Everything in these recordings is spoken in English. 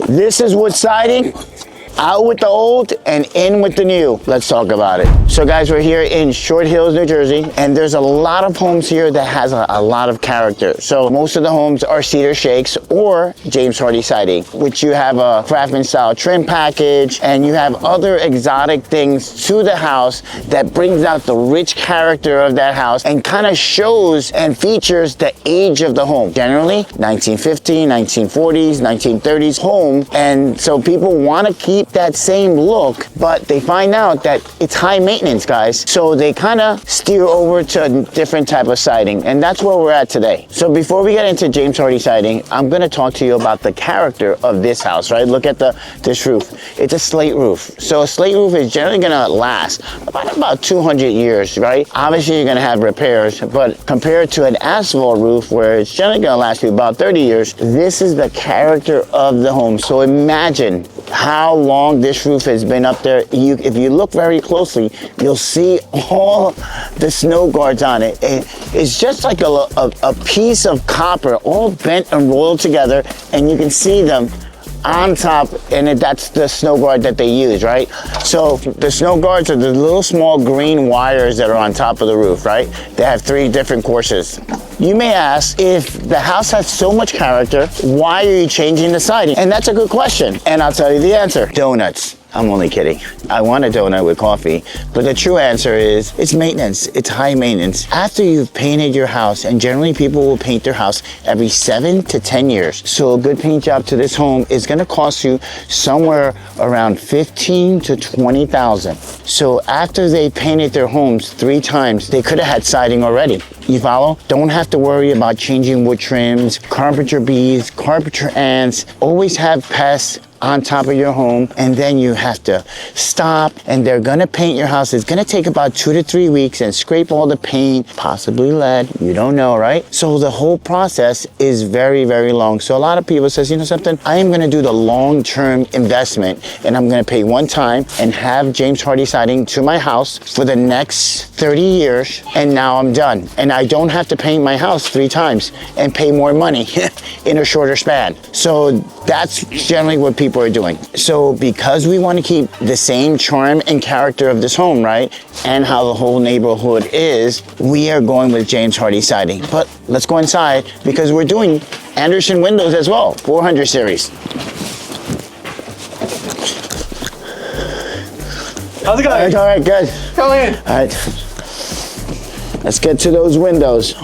This is wood siding. Out with the old and in with the new. Let's talk about it. So guys, we're here in Short Hills, New Jersey, and there's a lot of homes here that has a lot of character. So most of the homes are cedar shakes or James Hardie siding, which you have a craftsman style trim package, and you have other exotic things to the house that brings out the rich character of that house and kind of shows and features the age of the home. Generally, 1950s, 1940s, 1930s home, and so people want to keep that same look, but they find out that it's high maintenance, guys. So they kind of steer over to a different type of siding, and that's where we're at today. So before we get into James Hardie siding, I'm going to talk to you about the character of this house, right? Look at this roof. It's a slate roof. So a slate roof is generally going to last about 200 years, right? Obviously, you're going to have repairs, but compared to an asphalt roof where it's generally going to last you about 30 years, this is the character of the home. So imagine how long this roof has been up there. If you look very closely, you'll see all the snow guards on it. It's just like a piece of copper all bent and rolled together, and you can see them on top, and that's the snow guard that they use, right? So the snow guards are the little small green wires that are on top of the roof, right? They have 3 different courses. You may ask, if the house has so much character, why are you changing the siding? And that's a good question, and I'll tell you the answer. Donuts. I'm only kidding. I want a donut with coffee, but the true answer is it's maintenance. It's high maintenance. After you've painted your house, and generally people will paint their house every 7 to 10 years. So a good paint job to this home is going to cost you somewhere around $15,000 to $20,000. So after they painted their homes 3 times, they could have had siding already. You follow? Don't have to worry about changing wood trims, carpenter bees, carpenter ants. Always have pests on top of your home, and then you have to stop, and they're gonna paint your house. It's gonna take about 2 to 3 weeks and scrape all the paint, possibly lead, you don't know, right? So the whole process is very, very long. So a lot of people says, you know something, I am gonna do the long-term investment, and I'm gonna pay one time and have James Hardie siding to my house for the next 30 years, and now I'm done. And I don't have to paint my house 3 times and pay more money in a shorter span. So that's generally what people are doing. So because we want to keep the same charm and character of this home, right, and how the whole neighborhood is, we are going with James Hardie siding. But let's go inside, because we're doing Anderson windows as well, 400 series. How's it going? All right, good. Come in. All right, let's get to those windows.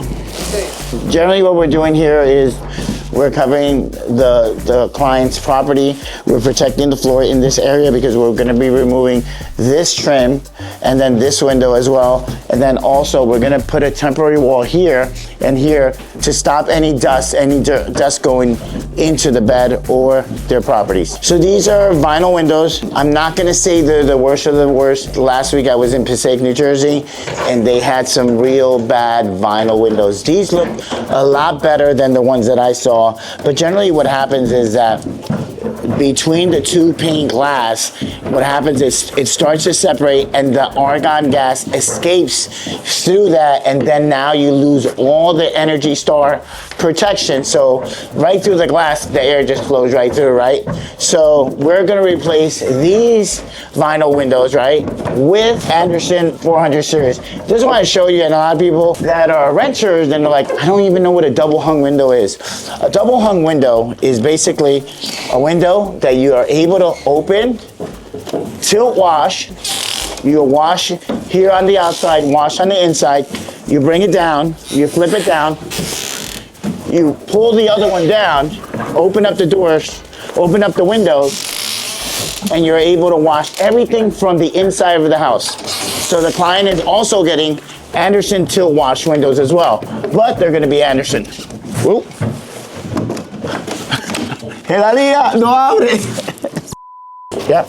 Generally what we're doing here is we're covering the client's property. We're protecting the floor in this area because we're gonna be removing this trim and then this window as well. And then also we're gonna put a temporary wall here and here to stop any dust going into the bed or their properties. So these are vinyl windows. I'm not gonna say they're the worst of the worst. Last week I was in Passaic, New Jersey, and they had some real bad vinyl windows. These look a lot better than the ones that I saw. But generally what happens is that between the 2 pane glass, what happens is it starts to separate and the argon gas escapes through that, and then now you lose all the Energy Star protection. So right through the glass, the air just flows right through, right? So we're gonna replace these vinyl windows, right, with Anderson 400 series. Just want to show you, and a lot of people that are renters, and they're like, I don't even know what a double hung window is. A double hung window is basically a window that you are able to open, tilt wash. You wash here on the outside, wash on the inside. You bring it down, you flip it down, you pull the other one down, open up the doors, open up the windows, and you're able to wash everything from the inside of the house. So the client is also getting Anderson tilt wash windows as well, but they're gonna be Anderson. Whoop. Helalia, no abre. Yep.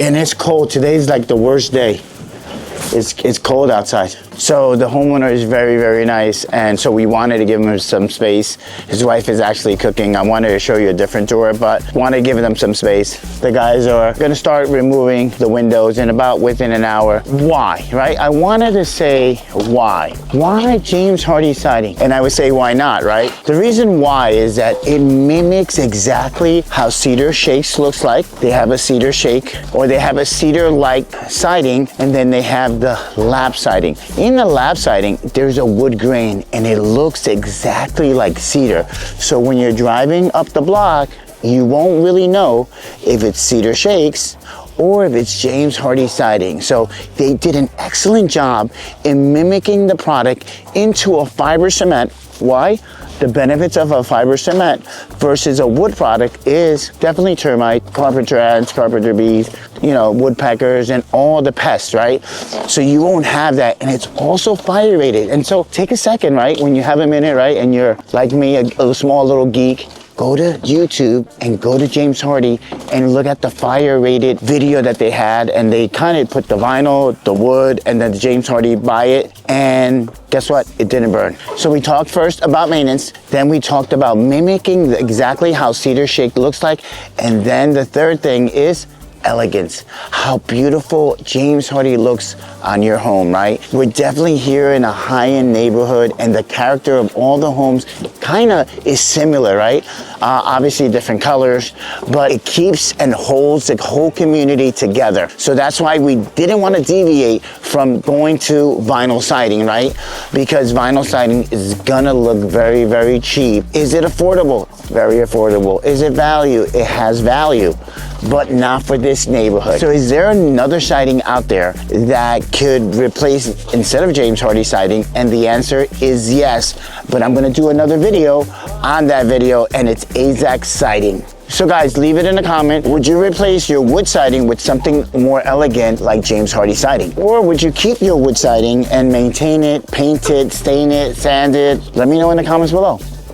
And it's cold. Today's like the worst day. It's cold outside. So the homeowner is very, very nice, and so we wanted to give him some space. His wife is actually cooking. I wanted to show you a different door, but wanted to give them some space. The guys are gonna start removing the windows in about within an hour. Why, right? I wanted to say why. Why James Hardie siding? And I would say why not, right? The reason why is that it mimics exactly how cedar shakes looks like. They have a cedar shake, or they have a cedar-like siding, and then they have the lap siding. In the lap siding, there's a wood grain, and it looks exactly like cedar. So when you're driving up the block, you won't really know if it's cedar shakes or if it's James Hardie siding. So they did an excellent job in mimicking the product into a fiber cement. Why? The benefits of a fiber cement versus a wood product is definitely termite, carpenter ants, carpenter bees, you know, woodpeckers, and all the pests, right? So you won't have that, and it's also fire rated. And so take a second, right, when you have a minute, right, and you're like me, a small little geek, go to YouTube and go to James Hardie and look at the fire rated video that they had, and they kind of put the vinyl, the wood, and then the James Hardie by it, and guess what? It didn't burn. So we talked first about maintenance, then we talked about mimicking exactly how cedar shake looks like, and then the third thing is elegance. How beautiful James Hardie looks on your home, right? We're definitely here in a high-end neighborhood, and the character of all the homes kind of is similar, right? Obviously different colors, but it keeps and holds the whole community together. So that's why we didn't want to deviate from going to vinyl siding, right? Because vinyl siding is gonna look very, very cheap. Is it affordable? Very affordable. Is it value? It has value, but not for this neighborhood. So is there another siding out there that could replace instead of James Hardie siding? And the answer is yes, but I'm gonna do another video on that video, and it's AZAC siding. So guys, leave it in the comment. Would you replace your wood siding with something more elegant like James Hardie siding? Or would you keep your wood siding and maintain it, paint it, stain it, sand it? Let me know in the comments below.